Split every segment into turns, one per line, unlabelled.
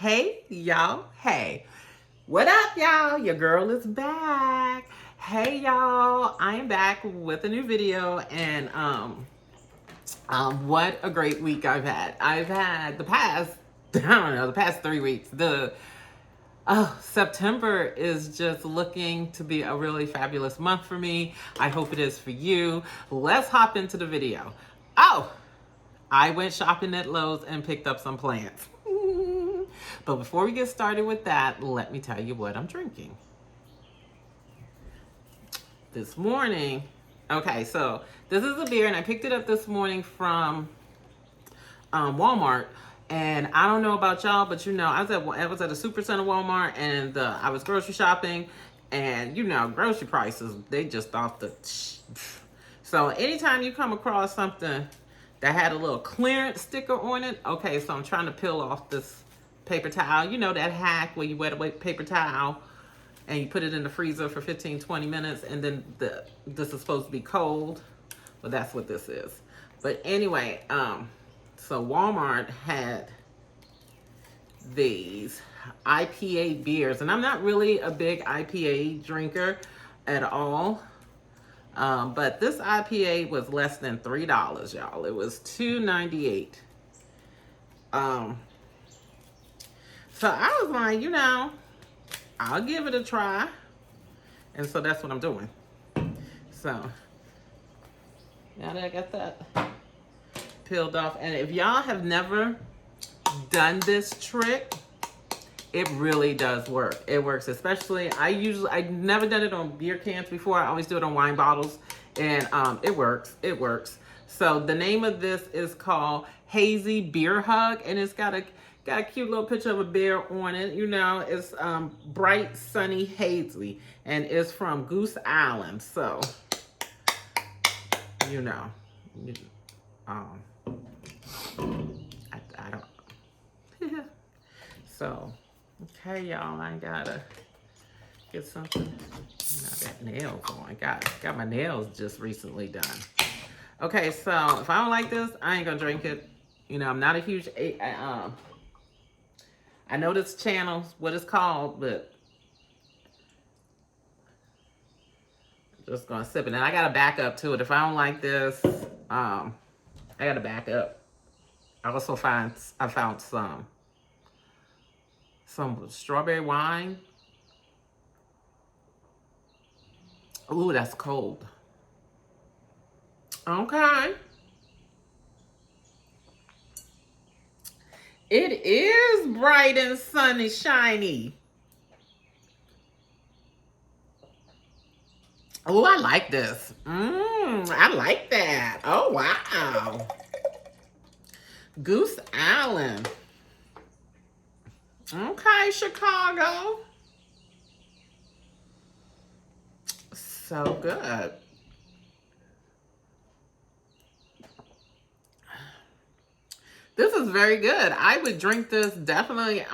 Hey, y'all. Hey. What up, y'all? Your girl is back. Hey, y'all. I am back with a new video, and what a great week I've had. I've had the past, I don't know, the past 3 weeks. September is just looking to be a really fabulous month for me. I hope it is for you. Let's hop into the video. I went shopping at Lowe's and picked up some plants. But before we get started with that, let me tell you what I'm drinking. This morning, so this is a beer, and I picked it up this morning from Walmart. And I don't know about y'all, but I was at a Supercenter Walmart, and I was grocery shopping, and grocery prices, they just off the. So anytime you come across something that had a little clearance sticker on it, so I'm trying to peel off this paper towel. You know that hack where you wet a paper towel and you put it in the freezer for 15-20 minutes, and then this is supposed to be cold. Well, that's what this is. But anyway, so Walmart had these IPA beers, and I'm not really a big IPA drinker at all. But this IPA was less than $3, y'all. It was $2.98. So I was like, I'll give it a try. And so that's what I'm doing. So now that I got that peeled off, and if y'all have never done this trick, it really does work. It works, especially I've never done it on beer cans before. I always do it on wine bottles, and it works. It works. So the name of this is called Hazy Beer Hug, and it's got a cute little picture of a bear on it. It's bright, sunny, hazy, and it's from Goose Island. So I don't. So. Okay, y'all, I gotta get something. Got nails on. Got my nails just recently done. Okay, so if I don't like this, I ain't gonna drink it. I'm not a huge. I know this channel's what it's called, but I'm just gonna sip it. And I gotta back up to it. If I don't like this, I gotta back up. I found some strawberry wine. Ooh, that's cold. Okay. It is bright and sunny, shiny. Oh, I like this. I like that. Oh, wow. Goose Island. Okay, Chicago. So good. This is very good. I would drink this definitely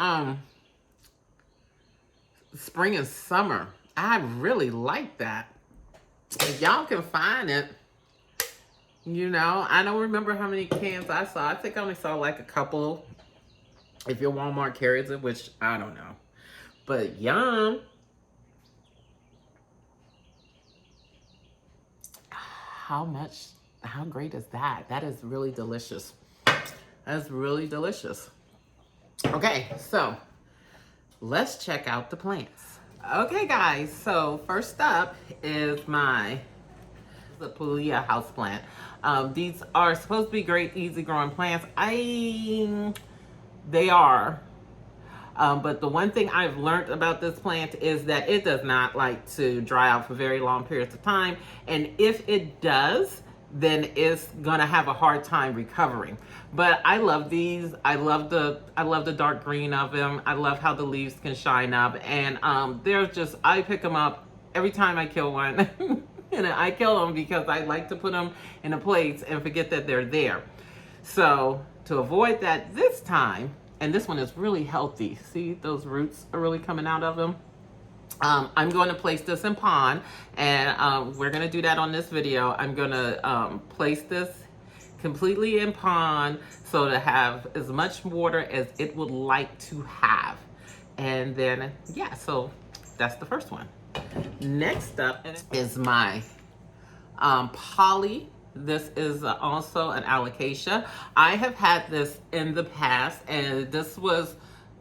spring and summer. I really like that. If y'all can find it, I don't remember how many cans I saw. I think I only saw like a couple. If your Walmart carries it, which I don't know. But yum. How great is that? That is really delicious. That's really delicious. Okay, so let's check out the plants. Okay, guys, so first up is the Pulia houseplant. These are supposed to be great, easy growing plants. They are. But the one thing I've learned about this plant is that it does not like to dry out for very long periods of time. And if it does, then it's gonna have a hard time recovering. But I love these. I love the dark green of them. I love how the leaves can shine up. And I pick them up every time I kill one. And I kill them because I like to put them in a place and forget that they're there. So to avoid that this time, and this one is really healthy. See, those roots are really coming out of them. I'm going to place this in pond, and we're going to do that on this video. I'm going to place this completely in pond, so to have as much water as it would like to have. And then, yeah, so that's the first one. Next up is my poly. This is also an alocasia. I have had this in the past, and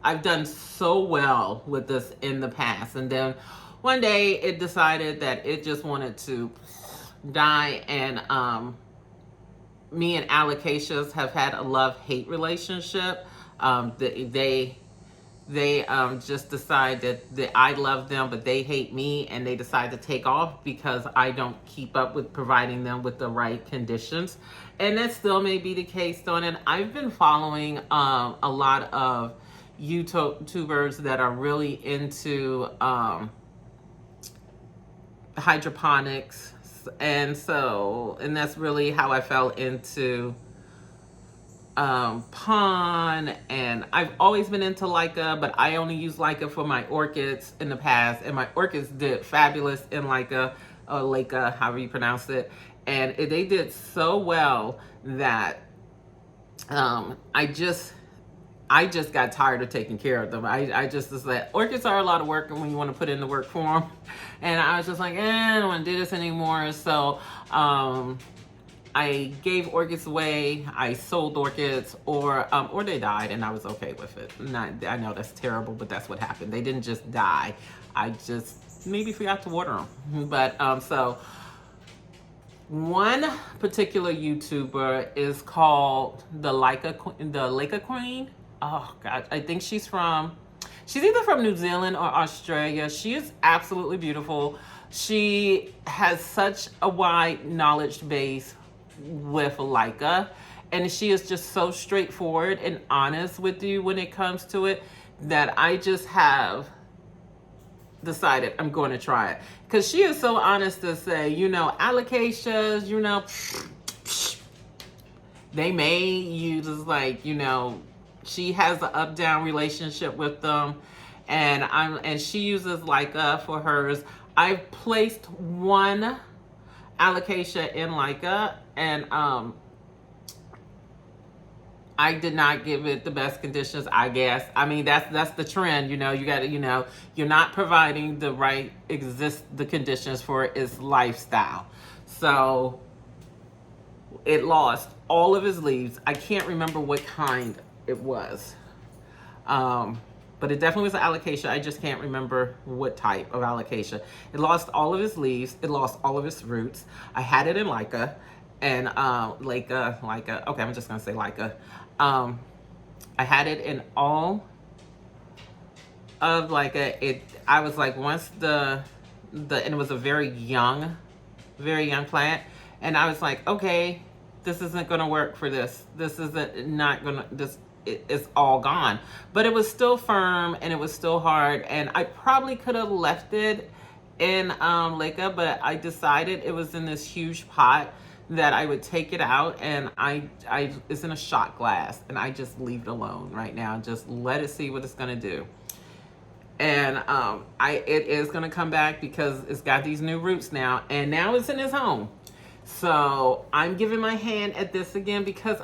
I've done so well with this in the past. And then one day it decided that it just wanted to die, and me and alocasias have had a love-hate relationship. They just decide that I love them, but they hate me, and they decide to take off because I don't keep up with providing them with the right conditions. And that still may be the case, though. And I've been following a lot of YouTubers that are really into hydroponics. And that's really how I fell into pond. And I've always been into Leica, but I only use Leica for my orchids in the past, and my orchids did fabulous in Leica, or Leica, however you pronounce it. And they did so well that I just got tired of taking care of them. I just was like, orchids are a lot of work when you want to put in the work for them. And I was just like, I don't want to do this anymore. So I gave orchids away. I sold orchids, or they died, and I was okay with it. I know that's terrible, but that's what happened. They didn't just die. I just maybe forgot to water them. But so one particular YouTuber is called the Leica Queen. Oh God, I think she's either from New Zealand or Australia. She is absolutely beautiful. She has such a wide knowledge base with Leica, and she is just so straightforward and honest with you when it comes to it, that I just have decided I'm going to try it, because she is so honest to say, alocasias, they may use, like, she has an up-down relationship with them, and she uses Leica for hers. I've placed one alocasia in Leica, and I did not give it the best conditions, I guess. I mean, that's the trend, you got to, you're not providing the conditions for its lifestyle. So it lost all of its leaves. I can't remember what kind it was. But it definitely was an alocasia. I just can't remember what type of alocasia. It lost all of its leaves. It lost all of its roots. I had it in Leica, and Leica. Okay, I'm just gonna say Leica. I had it in all of Leica. I was like, once and it was a very young plant, and I was like, okay, this isn't gonna work for this. This isn't not gonna this. It's all gone. But it was still firm, and it was still hard, and I probably could have left it in Leica, but I decided it was in this huge pot that I would take it out, and it's in a shot glass, and I just leave it alone right now. Just let it see what it's gonna do. And it is gonna come back because it's got these new roots now, and now it's in its home. So I'm giving my hand at this again, because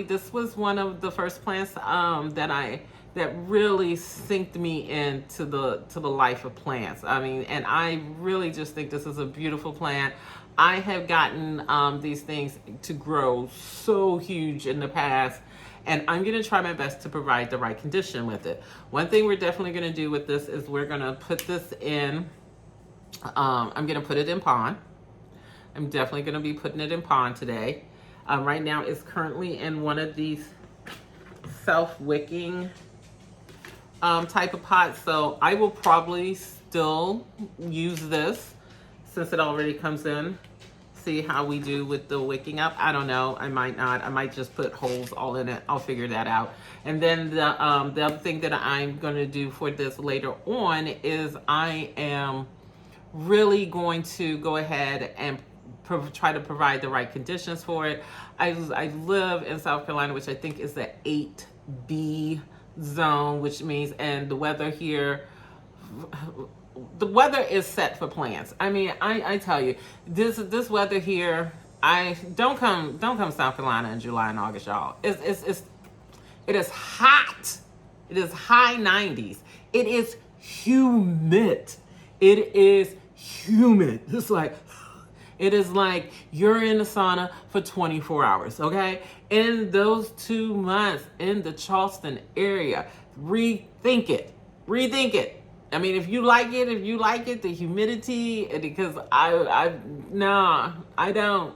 this was one of the first plants that really synced me into the life of plants. I mean, and I really just think this is a beautiful plant. I have gotten these things to grow so huge in the past, and I'm gonna try my best to provide the right condition with it. One thing we're definitely gonna do with this is we're gonna put this in, I'm gonna put it in pond. I'm definitely going to be putting it in pond today. Right now, it's currently in one of these self-wicking type of pots. So I will probably still use this since it already comes in. See how we do with the wicking up. I don't know. I might not. I might just put holes all in it. I'll figure that out. And then the other thing that I'm going to do for this later on is I am really going to go ahead and try to provide the right conditions for it. I live in South Carolina, which I think is the 8B zone, which means, and the weather here, the weather is set for plants. I mean, I tell you, this weather here, I don't come South Carolina in July and August, y'all. It is hot. It is high 90s. It is humid. It is humid. It is like you're in the sauna for 24 hours, okay? In those 2 months in the Charleston area, rethink it. Rethink it. I mean, if you like it, the humidity, because no, I don't.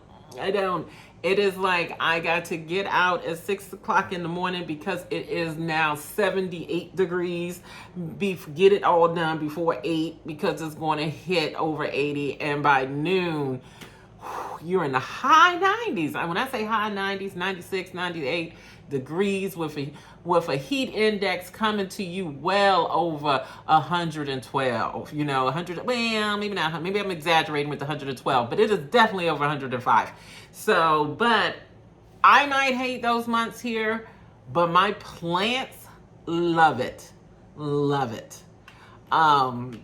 It is like I got to get out at 6 o'clock in the morning because it is now 78 degrees. Get it all done before 8 because it's going to hit over 80. And by noon, you're in the high 90s. And when I say high 90s, 96, 98 degrees with a heat index coming to you well over 112. 100. Well, maybe not. Maybe I'm exaggerating with the 112, but it is definitely over 105. So, but I might hate those months here, but my plants love it. Love it. And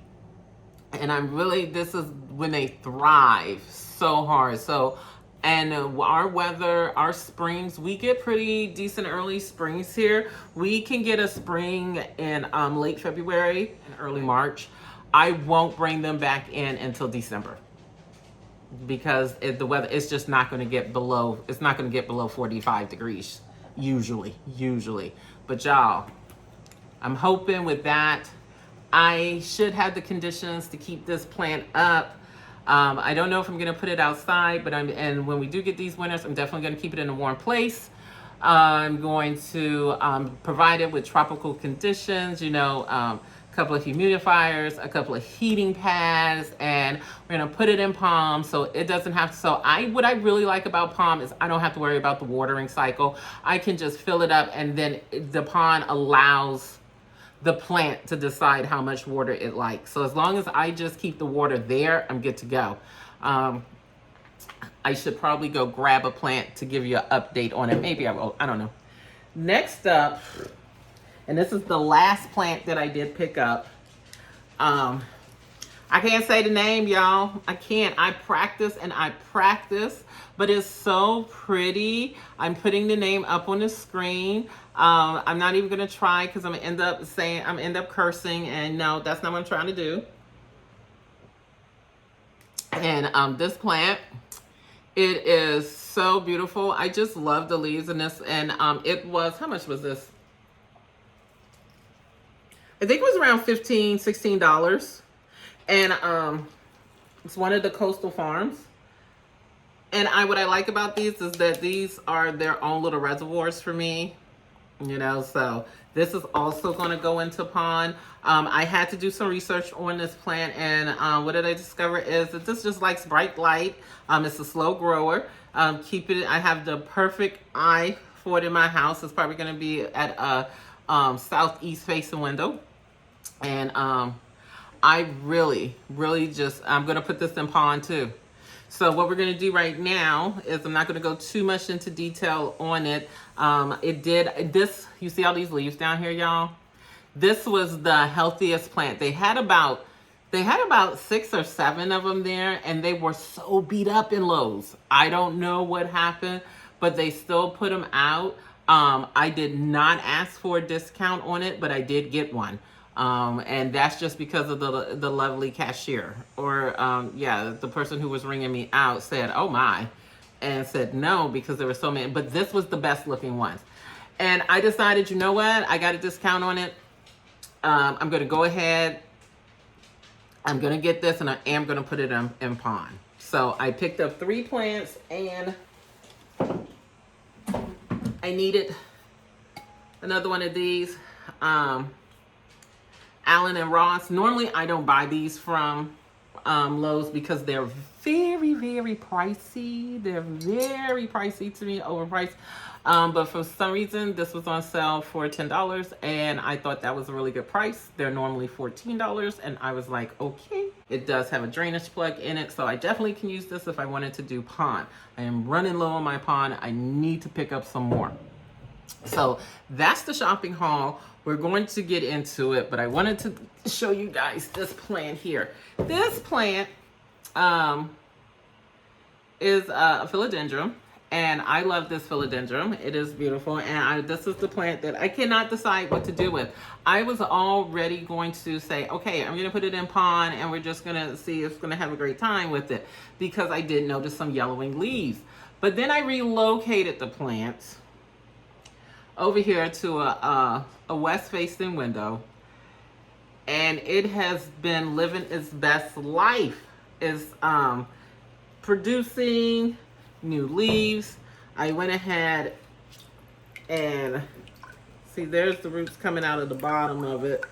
this is when they thrive so hard. So, and our weather, our springs, we get pretty decent early springs here. We can get a spring in late February and early March. I won't bring them back in until December because the weather is just not going to get below. It's not going to get below 45 degrees usually. But y'all, I'm hoping with that, I should have the conditions to keep this plant up. I don't know if I'm going to put it outside, but and when we do get these winters, I'm definitely going to keep it in a warm place. I'm going to provide it with tropical conditions, a couple of humidifiers, a couple of heating pads, and we're going to put it in palm so it doesn't have to. What I really like about palm is I don't have to worry about the watering cycle. I can just fill it up, and then the pond allows the plant to decide how much water it likes. So as long as I just keep the water there, I'm good to go. I should probably go grab a plant to give you an update on it. Maybe I will. I don't know. Next up, and this is the last plant that I did pick up. I can't say the name, y'all. I can't. I practice, but it's so pretty. I'm putting the name up on the screen. I'm not even gonna try because I'm gonna end up cursing, and no, that's not what I'm trying to do. And this plant, it is so beautiful. I just love the leaves in this, and it was, how much was this? I think it was around $15, $16. And it's one of the coastal farms. And what I like about these is that these are their own little reservoirs for me. So this is also going to go into pond. I had to do some research on this plant, and what did I discover is that this just likes bright light. It's a slow grower. I have the perfect eye for it in my house. It's probably going to be at a southeast facing window. And I really I'm going to put this in pond too. So what we're going to do right now is I'm not going to go too much into detail on it. You see all these leaves down here, y'all? This was the healthiest plant. They had about 6 or 7 of them there, and they were so beat up in Lowe's. I don't know what happened, but they still put them out. I did not ask for a discount on it, but I did get one. And that's just because of the lovely cashier, or the person who was ringing me out said, "Oh my," and said no because there were so many. But this was the best looking ones, and I decided, you know what? I got a discount on it. I'm going to go ahead. I'm going to get this, and I am going to put it in pond. So I picked up 3 plants, and I needed another one of these. Allen and Ross. Normally, I don't buy these from Lowe's because they're very, very pricey. They're very pricey to me, overpriced. But for some reason, this was on sale for $10, and I thought that was a really good price. They're normally $14, and I was like, okay. It does have a drainage plug in it, so I definitely can use this if I wanted to do pond. I am running low on my pond. I need to pick up some more. So that's the shopping haul. We're going to get into it, but I wanted to show you guys this plant here. This plant is a philodendron, and I love this philodendron. It is beautiful, and this is the plant that I cannot decide what to do with. I was already going to say, okay, I'm going to put it in pond, and we're just going to see if it's going to have a great time with it, because I did notice some yellowing leaves. But then I relocated the plant over here to a west-facing window, and it has been living its best life. It's producing new leaves. I went ahead and see, there's the roots coming out of the bottom of it.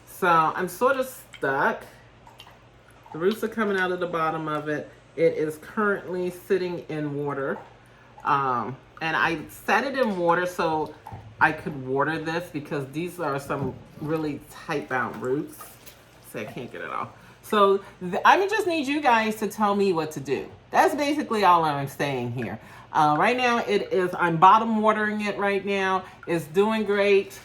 So I'm sort of stuck. The roots are coming out of the bottom of it. It is currently sitting in water. And I set it in water so I could water this, because these are some really tight bound roots. See, I can't get it off. So I just need you guys to tell me what to do. That's basically all I'm saying here. Right now I'm bottom watering it right now. It's doing great.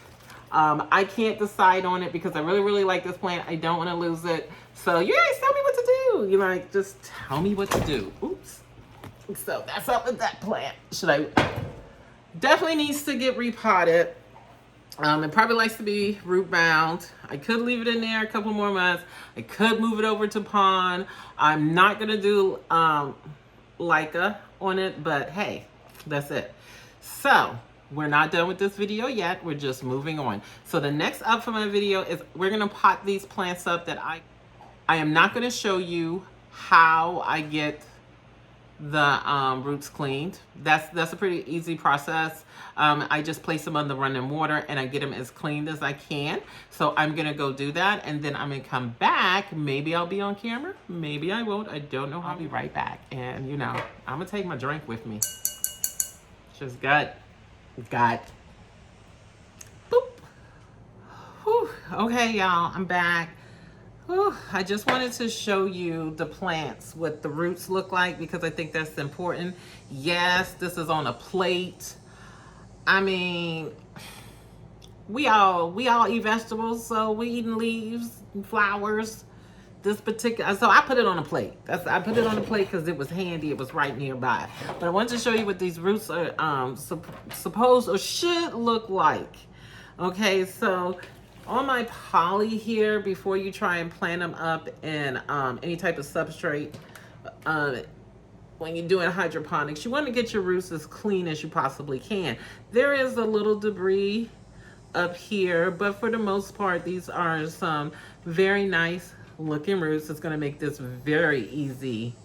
I can't decide on it because I really, really like this plant. I don't want to lose it. So you guys tell me what to do. You know, just tell me what to do. Oops. So that's up with that plant. Definitely needs to get repotted. It probably likes to be root bound. I could leave it in there a couple more months. I could move it over to pond. I'm not gonna do Leica on it, but hey, that's it. So we're not done with this video yet. We're just moving on. So the next up for my video is we're gonna pot these plants up that I am not gonna show you how I get the roots cleaned. That's a pretty easy process. I just place them under running water and I get them as clean as I can. So I'm gonna go do that, and then I'm gonna come back. Maybe I'll be on camera, maybe I won't. I don't know. I'll be right back. And you know, I'm gonna take my drink with me. Just got boop. Whew. Okay, y'all, I'm back. Whew. I just wanted to show you the plants, what the roots look like, because I think that's important. Yes, this is on a plate. I mean, we all eat vegetables, so we eating leaves and flowers. This particular, so I put it on a plate. I put it on a plate because it was handy. It was right nearby. But I wanted to show you what these roots are supposed or should look like. Okay, so on my poly here, before you try and plant them up in any type of substrate, when you're doing hydroponics, you want to get your roots as clean as you possibly can. There is a little debris up here, but for the most part, these are some very nice looking roots. It's going to make this very easy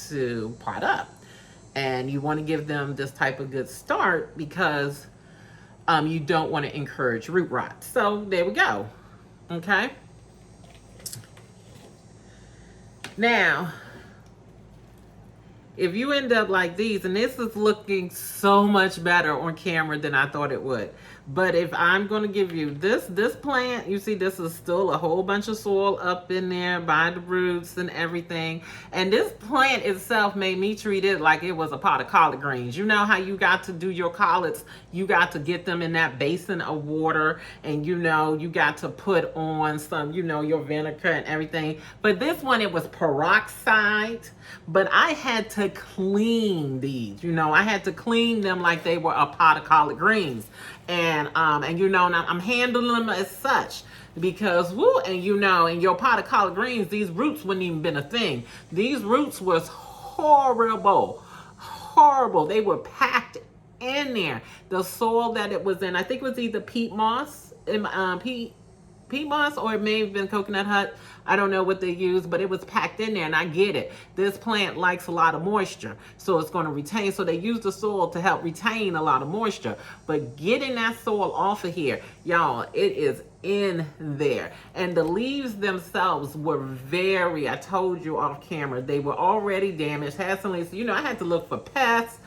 to pot up. And you want to give them this type of good start because you don't want to encourage root rot. So there we go. Okay. Now, if you end up like these, and this is looking so much better on camera than I thought it would. But if I'm going to give you this plant, you see this is still a whole bunch of soil up in there by the roots and everything. And this plant itself made me treat it like it was a pot of collard greens. You know how you got to do your collards, you got to get them in that basin of water, and you know, you got to put on some, you know, your vinegar and everything. But this one, it was peroxide. But I had to clean these, you know, I had to clean them like they were a pot of collard greens. And you know, now I'm handling them as such because, woo, and you know, in your pot of collard greens, these roots wouldn't even been a thing. These roots was horrible. They were packed in there. The soil that it was in, I think it was either peat moss, peat moss, or it may have been coconut hut. I don't know what they used, but it was packed in there, and I get it. This plant likes a lot of moisture, so it's going to retain. So they use the soil to help retain a lot of moisture. But getting that soil off of here, y'all, it is in there. And the leaves themselves were very, I told you off camera, they were already damaged, had some leaves. You know, I had to look for pests,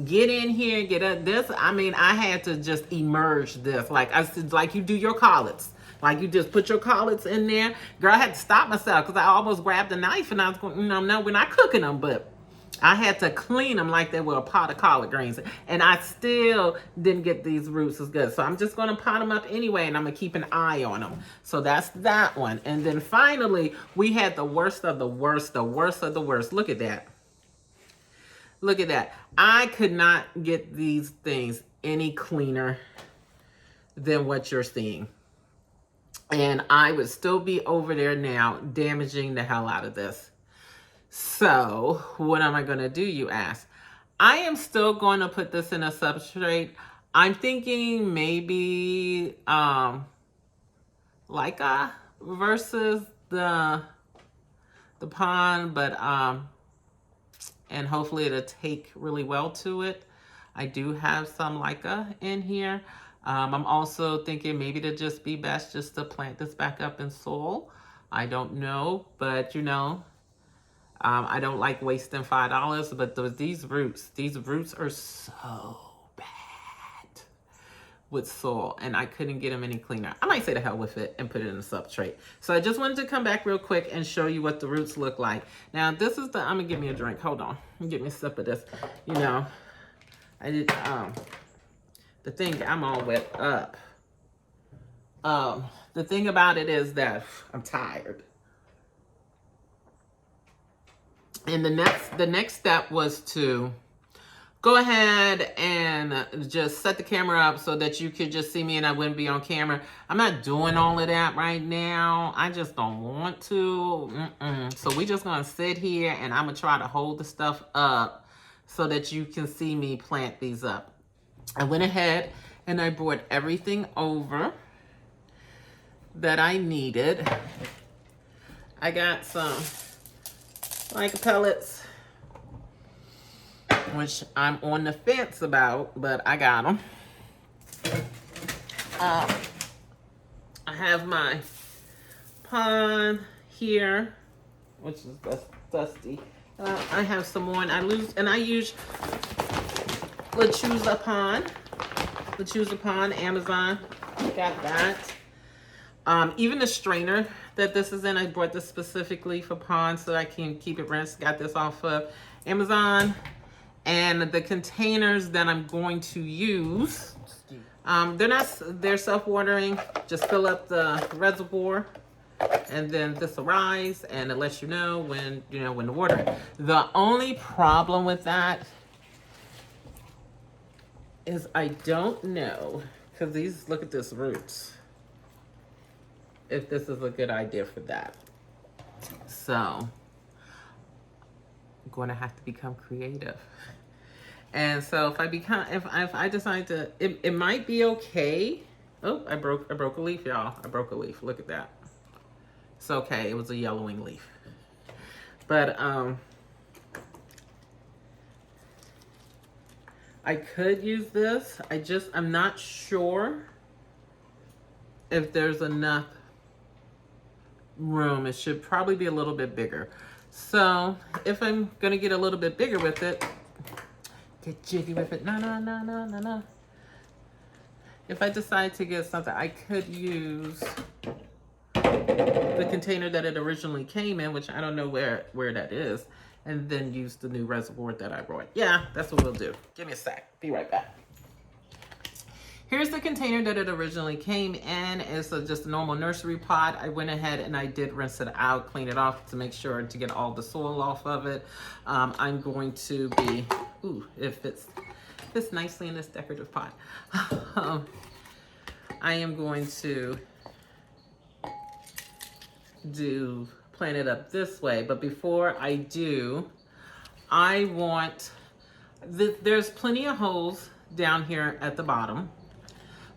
get in here, get up this. I mean, I had to just emerge this, like I said, like you do your collards. Like you just put your collards in there. Girl, I had to stop myself because I almost grabbed a knife and I was going, you know, no, we're not cooking them, but I had to clean them like they were a pot of collard greens. And I still didn't get these roots as good. So I'm just going to pot them up anyway, and I'm going to keep an eye on them. So that's that one. And then finally, we had the worst of the worst, the worst of the worst. Look at that. Look at that. I could not get these things any cleaner than what you're seeing. And I would still be over there now damaging the hell out of this. So what am I going to do, you ask? I am still going to put this in a substrate. I'm thinking maybe Leica versus the pond, but and hopefully it'll take really well to it. I do have some Leica in here. I'm also thinking maybe to just be best just to plant this back up in soil. I don't know, but you know, I don't like wasting $5, but these roots are so bad with soil, and I couldn't get them any cleaner. I might say the hell with it and put it in a substrate. So I just wanted to come back real quick and show you what the roots look like. Now this is I'm gonna give me a drink. Hold on, get me a sip of this. You know, I did the thing I'm all wet up. The thing about it is that I'm tired. And the next step was to go ahead and just set the camera up so that you could just see me and I wouldn't be on camera. I'm not doing all of that right now. I just don't want to. So we just gonna sit here and I'm gonna try to hold the stuff up so that you can see me plant these up. I went ahead and I brought everything over that I needed. I got some like pellets, which I'm on the fence about, but I got them. I have my pond here, which is dusty. I have some more, and I use Lechuza pond, Amazon. Got that. Even the strainer that this is in, I bought this specifically for ponds so I can keep it rinsed. Got this off of Amazon. And the containers that I'm going to use, they're self-watering. Just fill up the reservoir, and then this will rise, and it lets you know when to water it. The only problem with that is I don't know, because look at this roots, if this is a good idea for that. So I'm going to have to become creative. And so if I decide to, it might be okay. Oh, I broke a leaf, y'all. I broke a leaf. Look at that. It's okay. It was a yellowing leaf. But I could use this. I'm not sure if there's enough room. It should probably be a little bit bigger. So if I'm gonna get a little bit bigger with it, get jiggy with it. No. If I decide to get something, I could use the container that it originally came in, which I don't know where that is, and then use the new reservoir that I brought. Yeah, that's what we'll do. Give me a sec. Be right back. Here's the container that it originally came in. It's just a normal nursery pot. I went ahead and I did rinse it out, clean it off to make sure to get all the soil off of it. I'm going to be, it fits nicely in this decorative pot. I am going to plant it up this way. But before I do, I want, there's plenty of holes down here at the bottom.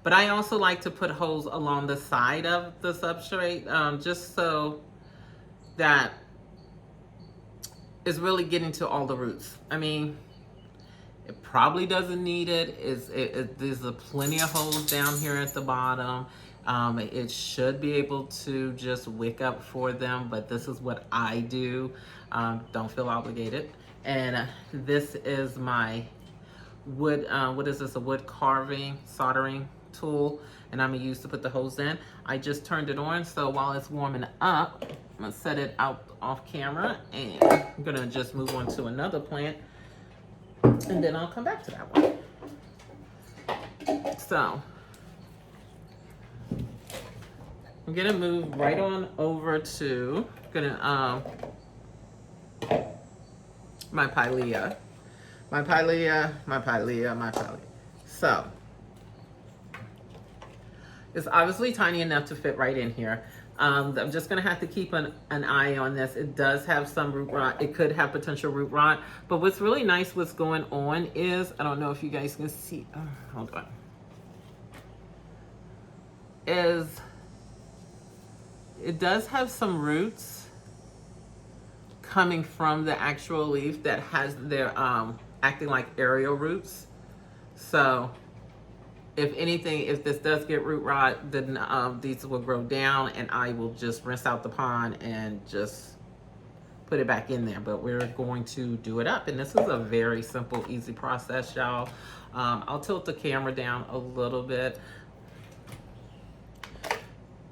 But I also like to put holes along the side of the substrate, just so that it's really getting to all the roots. I mean, it probably doesn't need it. There's plenty of holes down here at the bottom. It should be able to just wick up for them, but this is what I do. Don't feel obligated. And this is my wood, what is this, a wood carving, soldering tool, and I'm gonna use to put the hose in. I just turned it on, so while it's warming up, I'm gonna set it out off camera, and I'm gonna just move on to another plant, and then I'll come back to that one. So I'm gonna move right on over to my pilea. My pilea, my pilea, my pilea. So, it's obviously tiny enough to fit right in here. I'm just gonna have to keep an eye on this. It does have some root rot. It could have potential root rot. But what's really nice what's going on is, I don't know if you guys can see, hold on. Is, it does have some roots coming from the actual leaf that has their, acting like aerial roots. So, if anything, if this does get root rot, then these will grow down and I will just rinse out the pond and just put it back in there. But we're going to do it up. And this is a very simple, easy process, y'all. I'll tilt the camera down a little bit.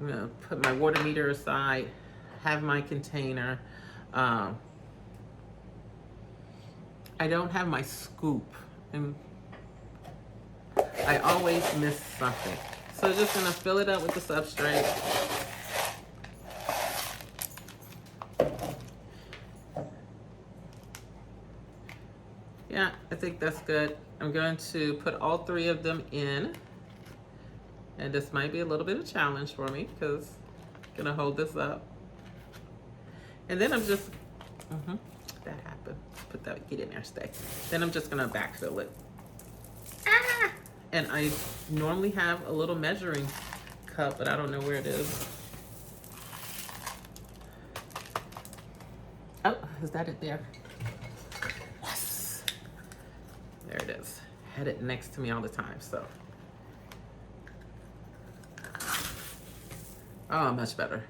I'm gonna put my water meter aside, have my container. I don't have my scoop. And I always miss something. So just gonna fill it up with the substrate. Yeah, I think that's good. I'm going to put all 3 of them in. And this might be a little bit of a challenge for me because I'm gonna hold this up. And then I'm just, that happened. Put that, get in there, stay. Then I'm just gonna backfill it. And I normally have a little measuring cup, but I don't know where it is. Oh, is that it there? Yes. There it is. Had it next to me all the time, so. Oh, much better.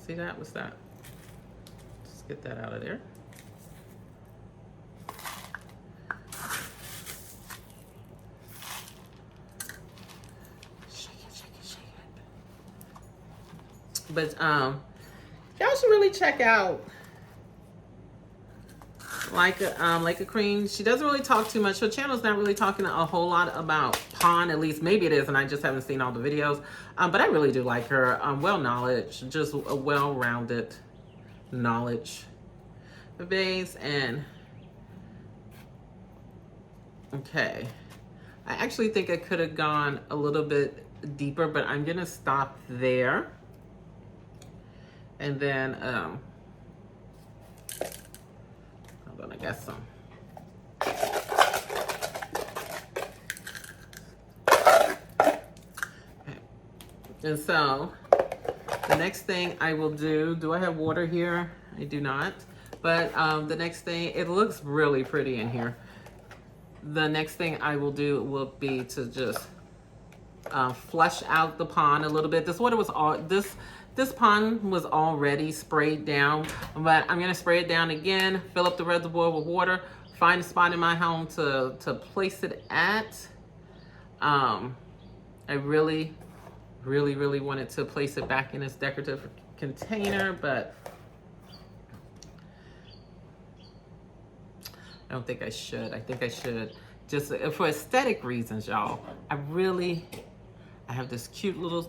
See that? What's that? Just get that out of there. But y'all should really check out like a Cream. She doesn't really talk too much. Her channel's not really talking a whole lot about pond, at least maybe it is, and I just haven't seen all the videos. But I really do like her. Well knowledge, just a well-rounded knowledge base. And okay, I actually think I could have gone a little bit deeper, but I'm gonna stop there. And then, I'm gonna get some. Okay. And so, the next thing I will do I have water here? I do not. But the next thing, it looks really pretty in here. The next thing I will do will be to just flush out the pond a little bit. This water was all, this pond was already sprayed down, but I'm gonna spray it down again, fill up the reservoir with water, find a spot in my home to place it at. I really wanted to place it back in its decorative container, but I don't think I should. I think I should, just for aesthetic reasons, y'all. I have this cute little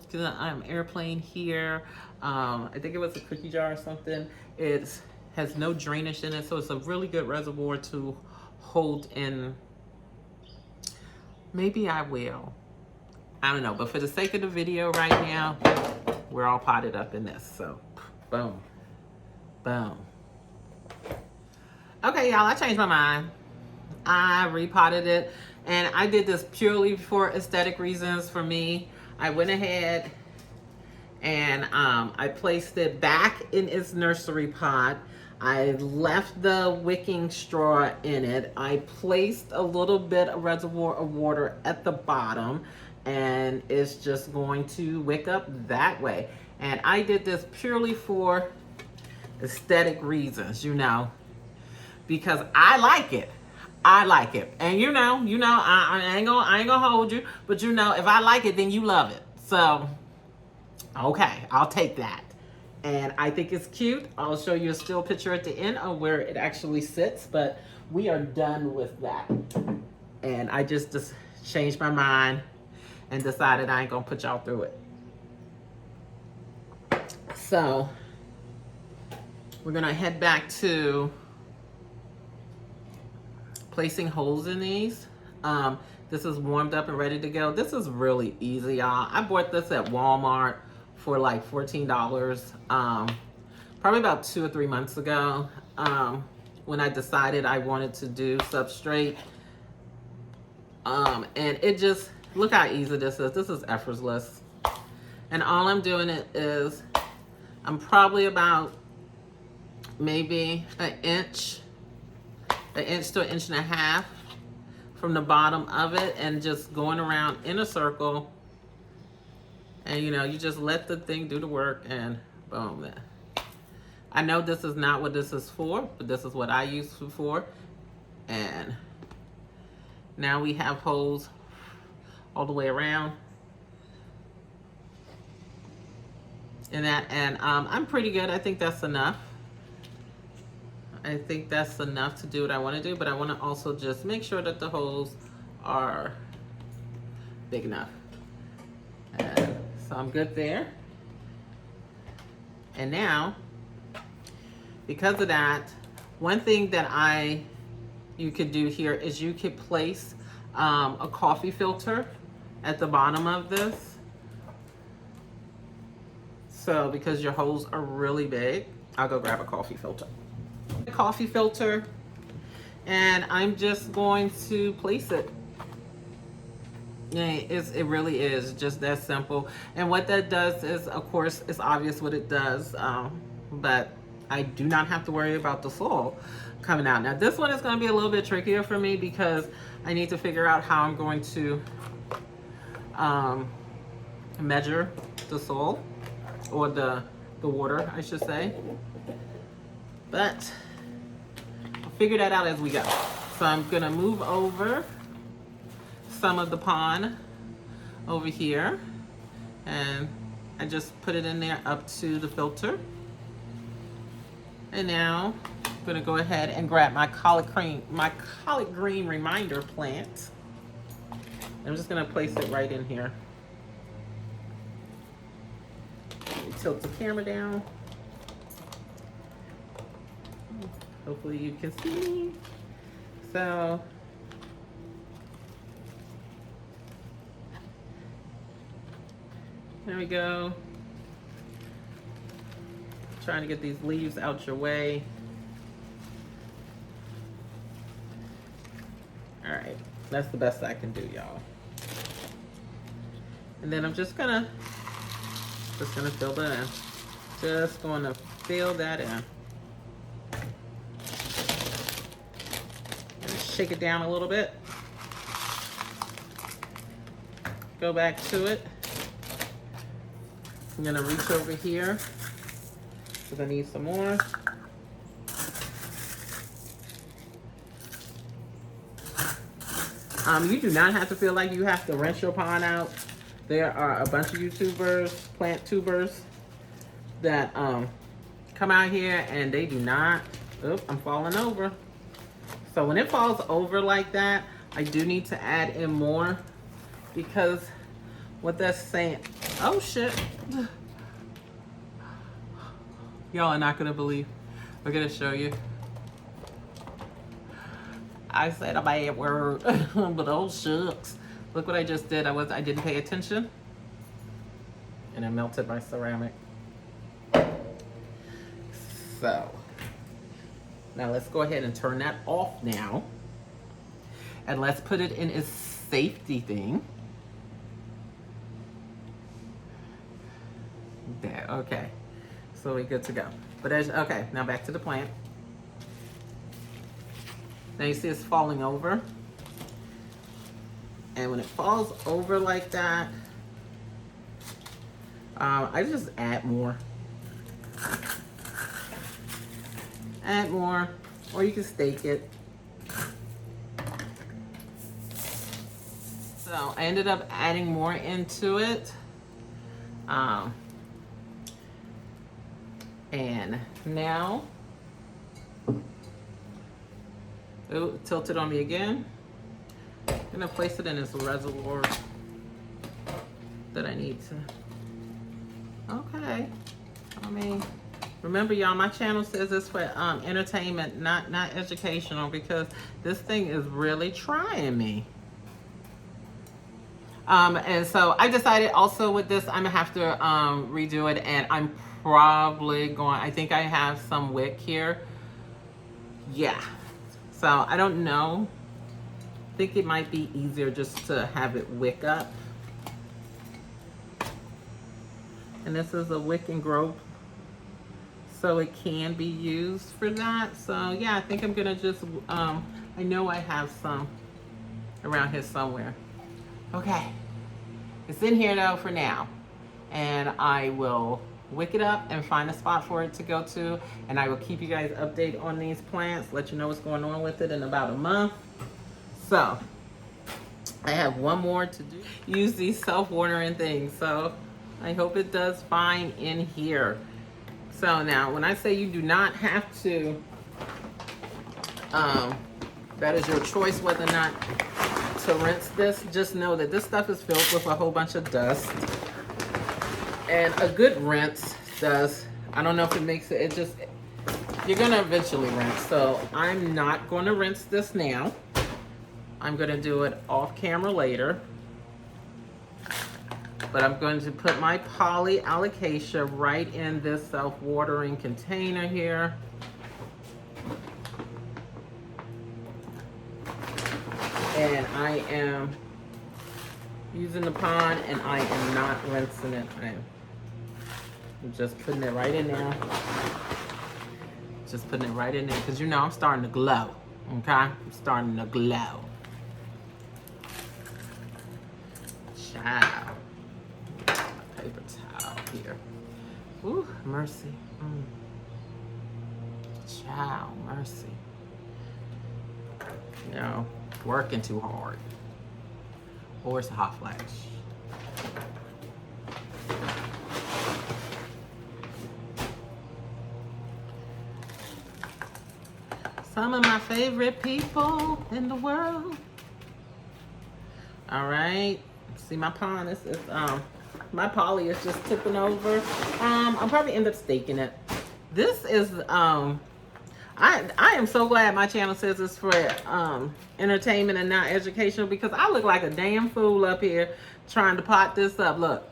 airplane here. I think it was a cookie jar or something. It has no drainage in it, so it's a really good reservoir to hold in. Maybe I will. I don't know, but for the sake of the video right now, we're all potted up in this. So, boom, boom. Okay, y'all, I changed my mind. I repotted it. And I did this purely for aesthetic reasons for me. I went ahead and I placed it back in its nursery pot. I left the wicking straw in it. I placed a little bit of reservoir of water at the bottom, and it's just going to wick up that way. And I did this purely for aesthetic reasons, you know, because I like it. I like it. And you know, I ain't gonna hold you, but you know, if I like it, then you love it. So, okay, I'll take that. And I think it's cute. I'll show you a still picture at the end of where it actually sits, but we are done with that. And I just changed my mind and decided I ain't gonna put y'all through it. So, we're gonna head back to placing holes in these. This is warmed up and ready to go. This is really easy, y'all. I bought this at Walmart for like $14, probably about 2 or 3 months ago, when I decided I wanted to do Substrate. And it just, look how easy this is. This is effortless. And all I'm doing is, I'm probably about maybe an inch to an inch and a half from the bottom of it, and just going around in a circle. And you know, you just let the thing do the work, and boom. I know this is not what this is for, but this is what I used it for. And now we have holes all the way around. And I'm pretty good. I think that's enough. I think that's enough to do what I want to do, but I want to also just make sure that the holes are big enough. And so I'm good there. And now, because of that, one thing that you could do here is you could place a coffee filter at the bottom of this. So because your holes are really big, I'll go grab a coffee filter. A coffee filter, and I'm just going to place it. Yeah, it really is just that simple. And what that does is, of course, it's obvious what it does, but I do not have to worry about the soil coming out. Now this one is going to be a little bit trickier for me because I need to figure out how I'm going to measure the soil, or the water, I should say. But I'll figure that out as we go. So I'm gonna move over some of the pond over here, and I just put it in there up to the filter. And now I'm gonna go ahead and grab my collard green reminder plant. I'm just gonna place it right in here. Tilt the camera down. Hopefully you can see. So there we go. Trying to get these leaves out your way. All right, that's the best I can do, y'all. And then I'm just gonna fill that in. Just gonna fill that in. And shake it down a little bit. Go back to it. I'm gonna reach over here because I need some more. You do not have to feel like you have to rinse your pond out. There are a bunch of YouTubers, plant tubers, that come out here and they do not. Oops, I'm falling over. So when it falls over like that, I do need to add in more, because what that's saying, oh shit. Y'all are not gonna believe. We're gonna show you. I said a bad word, but oh shucks. Look what I just did. I didn't pay attention, and I melted my ceramic. So now let's go ahead and turn that off now, and let's put it in its safety thing. There, okay. So we're good to go. But okay, now back to the plant. Now you see it's falling over. And when it falls over like that, I just add more. Add more, or you can stake it. So I ended up adding more into it. And now, oh, tilted on me again. I'm gonna place it in this reservoir that I need to. Okay, I mean, Remember, y'all, my channel says it's for entertainment, not educational, because this thing is really trying me. And so I decided also with this, I'm gonna have to redo it, and I'm probably going, I think I have some wick here. Yeah. So I don't know. I think it might be easier just to have it wick up. And this is a wick and grow, so it can be used for that. So yeah, I think I'm gonna just, I know I have some around here somewhere. Okay, it's in here though for now. And I will wick it up and find a spot for it to go to. And I will keep you guys updated on these plants, let you know what's going on with it in about a month. So I have one more to do. Use these self-watering things. So I hope it does fine in here. So now when I say you do not have to, that is your choice whether or not to rinse this. Just know that this stuff is filled with a whole bunch of dust. And a good rinse does, I don't know if it makes it, it just, you're gonna eventually rinse. So I'm not gonna rinse this now. I'm gonna do it off camera later. But I'm going to put my poly alocasia right in this self-watering container here. And I am using the pond, and I am not rinsing it. I'm just putting it right in there. Just putting it right in there, because you know I'm starting to glow, okay? I'm starting to glow. Child. Paper towel here. Ooh, mercy. Child, mercy. You know, working too hard. Or it's a hot flash. Some of my favorite people in the world. All right. See, my pond is my poly is just tipping over. I'll probably end up staking it. This is I am so glad my channel says it's for entertainment and not educational, because I look like a damn fool up here trying to pot this up. Look,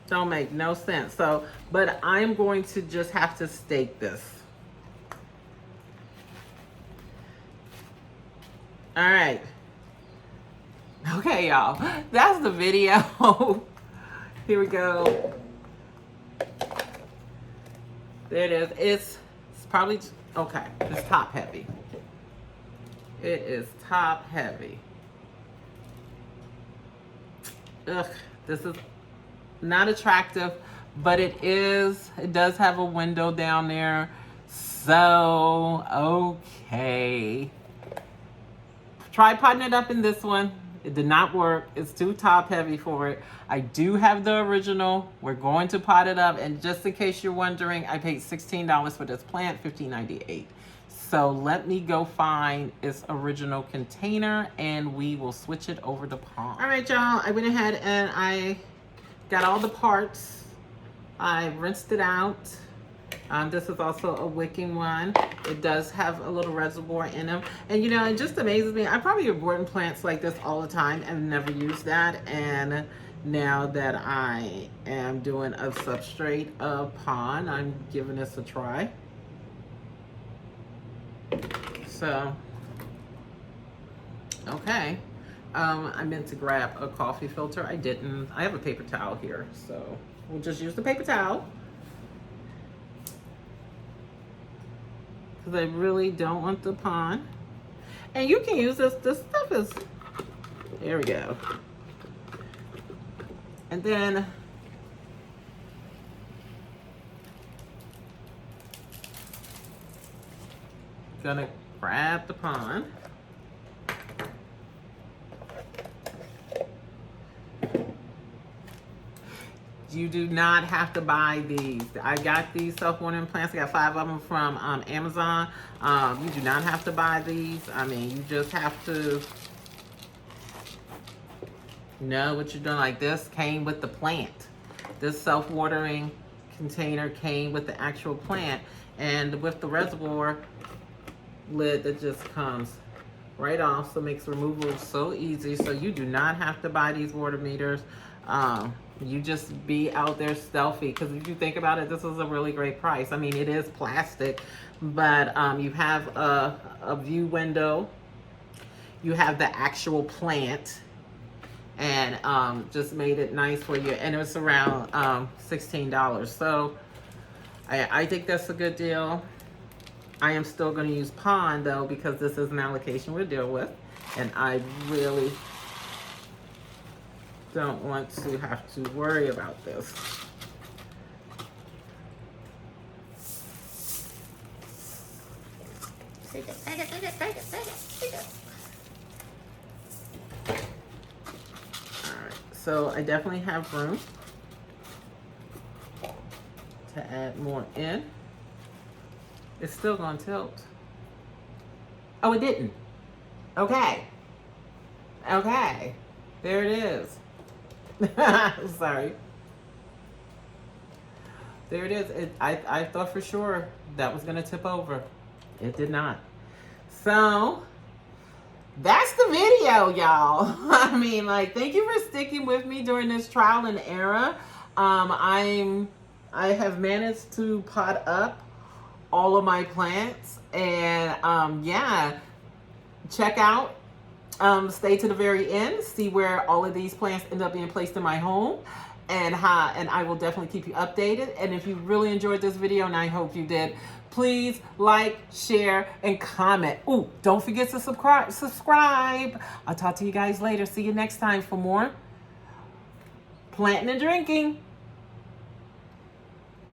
don't make no sense. So, but I'm going to just have to stake this. All right. Okay, y'all, that's the video. Here we go. There it is. It's probably, okay, it's top heavy. It is top heavy. Ugh, this is not attractive, but it does have a window down there. So, okay. Try potting it up in this one. It did not work. It's too top heavy for it. I do have the original. We're going to pot it up. And just in case you're wondering, I paid $16 for this plant, $15.98. So let me go find its original container and we will switch it over to pond. All right, y'all. I went ahead and I got all the parts. I rinsed it out. This is also a wicking one. It does have a little reservoir in them. And you know, it just amazes me. I probably avoid plants like this all the time and never use that. And now that I am doing a substrate pond, I'm giving this a try. So, okay. I meant to grab a coffee filter. I didn't. I have a paper towel here. So we'll just use the paper towel. Because I really don't want the pond. And you can use this. This stuff is, there we go. And then gonna grab the pond. You do not have to buy these. I got these self-watering plants. I got 5 of them from Amazon. You do not have to buy these. I mean, you just have to know what you're doing. Like this came with the plant. This self-watering container came with the actual plant, and with the reservoir lid that just comes right off, so it makes removal so easy. So you do not have to buy these water meters. You just be out there stealthy, because if you think about it, this is a really great price. I mean, it is plastic, but you have a view window, you have the actual plant, and just made it nice for you, and it was around $16. So I think that's a good deal. I am still going to use Pond though, because this is an allocation we'll deal with, and I really don't want to have to worry about this. Take it, take it, take it, take it, take it, take it. Alright, so I definitely have room to add more in. It's still gonna tilt. Oh, it didn't. Okay. Okay. There it is. Sorry. There it is. I thought for sure that was gonna tip over. It did not. So that's the video, y'all. I mean, like, thank you for sticking with me during this trial and error. I have managed to pot up all of my plants, and yeah, check out, stay to the very end, see where all of these plants end up being placed in my home, and I will definitely keep you updated. And if you really enjoyed this video, and I hope you did, please like, share, and comment. Ooh, don't forget to subscribe. I'll talk to you guys later. See you next time for more planting and drinking.